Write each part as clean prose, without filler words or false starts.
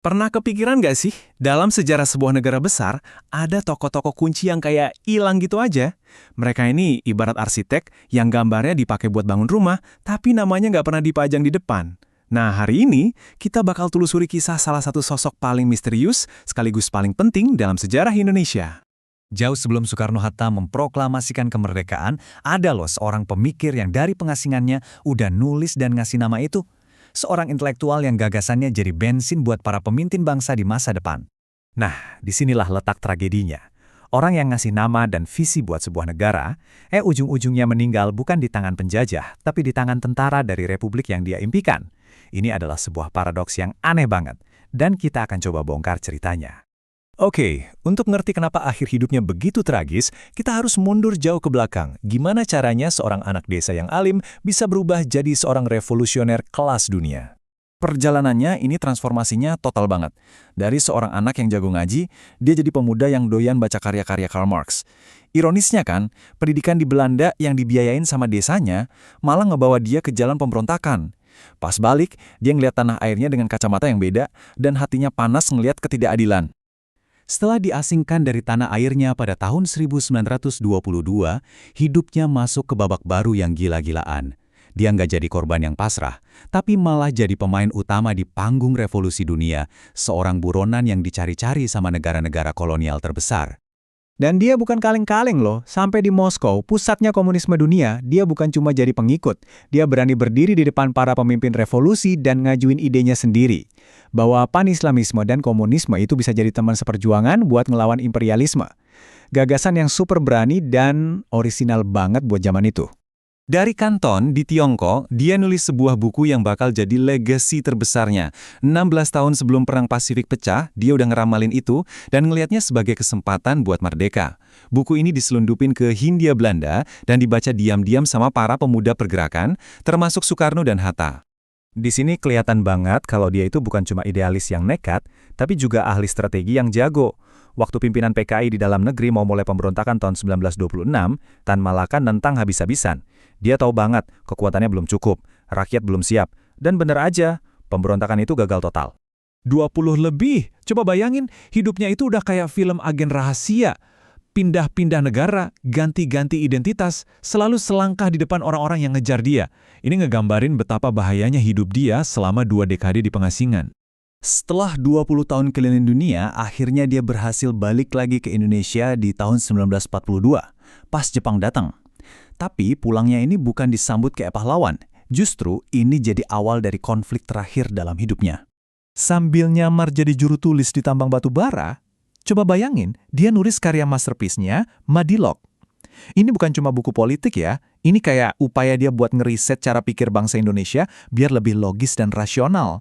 Pernah kepikiran nggak sih, dalam sejarah sebuah negara besar, ada tokoh-tokoh kunci yang kayak hilang gitu aja? Mereka ini ibarat arsitek yang gambarnya dipakai buat bangun rumah, tapi namanya nggak pernah dipajang di depan. Nah, hari ini kita bakal telusuri kisah salah satu sosok paling misterius sekaligus paling penting dalam sejarah Indonesia. Jauh sebelum Soekarno-Hatta memproklamasikan kemerdekaan, ada loh seorang pemikir yang dari pengasingannya udah nulis dan ngasih nama itu. Seorang intelektual yang gagasannya jadi bensin buat para pemimpin bangsa di masa depan. Nah, disinilah letak tragedinya. Orang yang ngasih nama dan visi buat sebuah negara, ujung-ujungnya meninggal bukan di tangan penjajah, tapi di tangan tentara dari republik yang dia impikan. Ini adalah sebuah paradoks yang aneh banget, dan kita akan coba bongkar ceritanya. Oke, untuk ngerti kenapa akhir hidupnya begitu tragis, kita harus mundur jauh ke belakang. Gimana caranya seorang anak desa yang alim bisa berubah jadi seorang revolusioner kelas dunia? Perjalanannya ini transformasinya total banget. Dari seorang anak yang jago ngaji, dia jadi pemuda yang doyan baca karya-karya Karl Marx. Ironisnya kan, pendidikan di Belanda yang dibiayain sama desanya malah ngebawa dia ke jalan pemberontakan. Pas balik, dia ngeliat tanah airnya dengan kacamata yang beda dan hatinya panas ngeliat ketidakadilan. Setelah diasingkan dari tanah airnya pada tahun 1922, hidupnya masuk ke babak baru yang gila-gilaan. Dia nggak jadi korban yang pasrah, tapi malah jadi pemain utama di panggung revolusi dunia, seorang buronan yang dicari-cari sama negara-negara kolonial terbesar. Dan dia bukan kaleng-kaleng loh, sampai di Moskow, pusatnya komunisme dunia, dia bukan cuma jadi pengikut. Dia berani berdiri di depan para pemimpin revolusi dan ngajuin idenya sendiri. Bahwa pan-islamisme dan komunisme itu bisa jadi teman seperjuangan buat ngelawan imperialisme. Gagasan yang super berani dan orisinal banget buat zaman itu. Dari Kanton di Tiongkok, dia nulis sebuah buku yang bakal jadi legasi terbesarnya. 16 tahun sebelum Perang Pasifik pecah, dia udah ngeramalin itu dan ngelihatnya sebagai kesempatan buat merdeka. Buku ini diselundupin ke Hindia Belanda dan dibaca diam-diam sama para pemuda pergerakan, termasuk Soekarno dan Hatta. Di sini kelihatan banget kalau dia itu bukan cuma idealis yang nekat, tapi juga ahli strategi yang jago. Waktu pimpinan PKI di dalam negeri mau mulai pemberontakan tahun 1926, Tan Malaka nentang habis-habisan. Dia tahu banget kekuatannya belum cukup, rakyat belum siap, dan bener aja, pemberontakan itu gagal total. 20 lebih, coba bayangin, hidupnya itu udah kayak film agen rahasia. Pindah-pindah negara, ganti-ganti identitas, selalu selangkah di depan orang-orang yang ngejar dia. Ini ngegambarin betapa bahayanya hidup dia selama 2 dekade di pengasingan. Setelah 20 tahun keliling dunia, akhirnya dia berhasil balik lagi ke Indonesia di tahun 1942, pas Jepang datang. Tapi pulangnya ini bukan disambut kayak pahlawan, justru ini jadi awal dari konflik terakhir dalam hidupnya. Sambil nyamar jadi juru tulis di tambang batu bara, coba bayangin, dia nulis karya masterpiece-nya, Madilog. Ini bukan cuma buku politik ya, ini kayak upaya dia buat ngeriset cara pikir bangsa Indonesia biar lebih logis dan rasional.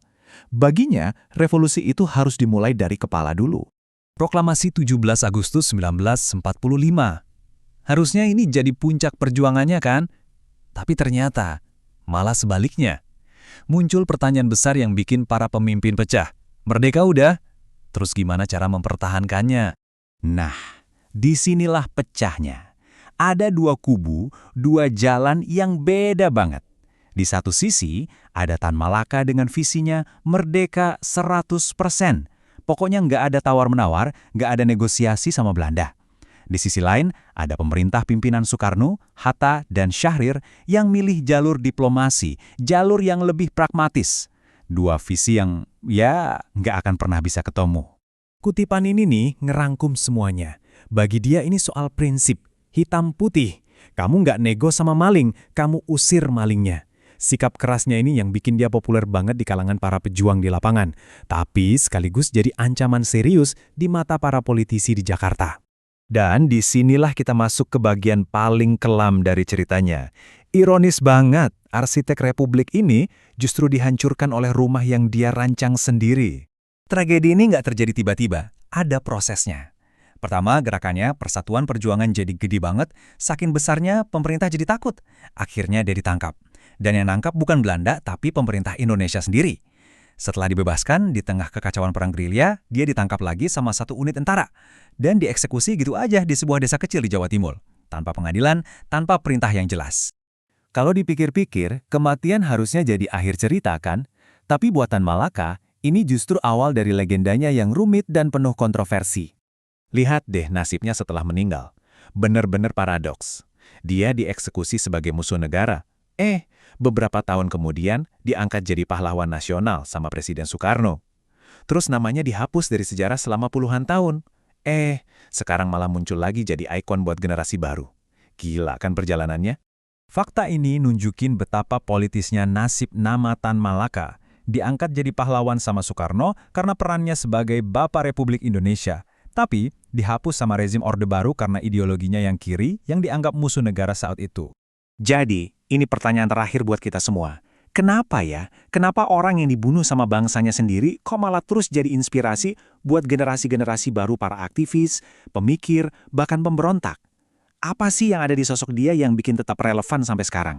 Baginya, revolusi itu harus dimulai dari kepala dulu. Proklamasi 17 Agustus 1945. Harusnya ini jadi puncak perjuangannya kan? Tapi ternyata, malah sebaliknya. Muncul pertanyaan besar yang bikin para pemimpin pecah. Merdeka udah, terus gimana cara mempertahankannya? Nah, disinilah pecahnya. Ada 2 kubu, 2 jalan yang beda banget. Di satu sisi, ada Tan Malaka dengan visinya merdeka 100%. Pokoknya nggak ada tawar-menawar, nggak ada negosiasi sama Belanda. Di sisi lain, ada pemerintah pimpinan Soekarno, Hatta, dan Syahrir yang milih jalur diplomasi, jalur yang lebih pragmatis. 2 visi yang, nggak akan pernah bisa ketemu. Kutipan ini nih ngerangkum semuanya. Bagi dia ini soal prinsip, hitam putih. Kamu nggak nego sama maling, kamu usir malingnya. Sikap kerasnya ini yang bikin dia populer banget di kalangan para pejuang di lapangan, tapi sekaligus jadi ancaman serius di mata para politisi di Jakarta. Dan disinilah kita masuk ke bagian paling kelam dari ceritanya. Ironis banget, arsitek republik ini justru dihancurkan oleh rumah yang dia rancang sendiri. Tragedi ini nggak terjadi tiba-tiba, ada prosesnya. Pertama, gerakannya Persatuan Perjuangan jadi gede banget, saking besarnya pemerintah jadi takut. Akhirnya dia ditangkap. Dan yang nangkap bukan Belanda, tapi pemerintah Indonesia sendiri. Setelah dibebaskan, di tengah kekacauan perang gerilya, dia ditangkap lagi sama 1 unit tentara. Dan dieksekusi gitu aja di sebuah desa kecil di Jawa Timur. Tanpa pengadilan, tanpa perintah yang jelas. Kalau dipikir-pikir, kematian harusnya jadi akhir cerita kan? Tapi buatan Malaka, Ini justru awal dari legendanya yang rumit dan penuh kontroversi. Lihat deh nasibnya setelah meninggal. Bener-bener paradoks. Dia dieksekusi sebagai musuh negara. Beberapa tahun kemudian diangkat jadi pahlawan nasional sama Presiden Soekarno. Terus namanya dihapus dari sejarah selama puluhan tahun. Sekarang malah muncul lagi jadi ikon buat generasi baru. Gila kan perjalanannya? Fakta ini nunjukin betapa politisnya nasib nama Tan Malaka. Diangkat jadi pahlawan sama Soekarno karena perannya sebagai Bapak Republik Indonesia. Tapi, dihapus sama rezim Orde Baru karena ideologinya yang kiri yang dianggap musuh negara saat itu. Jadi, ini pertanyaan terakhir buat kita semua. Kenapa ya? Kenapa orang yang dibunuh sama bangsanya sendiri kok malah terus jadi inspirasi buat generasi-generasi baru para aktivis, pemikir, bahkan pemberontak? Apa sih yang ada di sosok dia yang bikin tetap relevan sampai sekarang?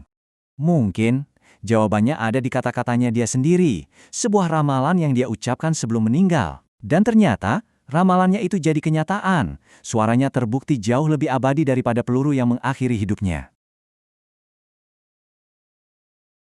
Mungkin, jawabannya ada di kata-katanya dia sendiri, sebuah ramalan yang dia ucapkan sebelum meninggal. Dan ternyata, ramalannya itu jadi kenyataan. Suaranya terbukti jauh lebih abadi daripada peluru yang mengakhiri hidupnya.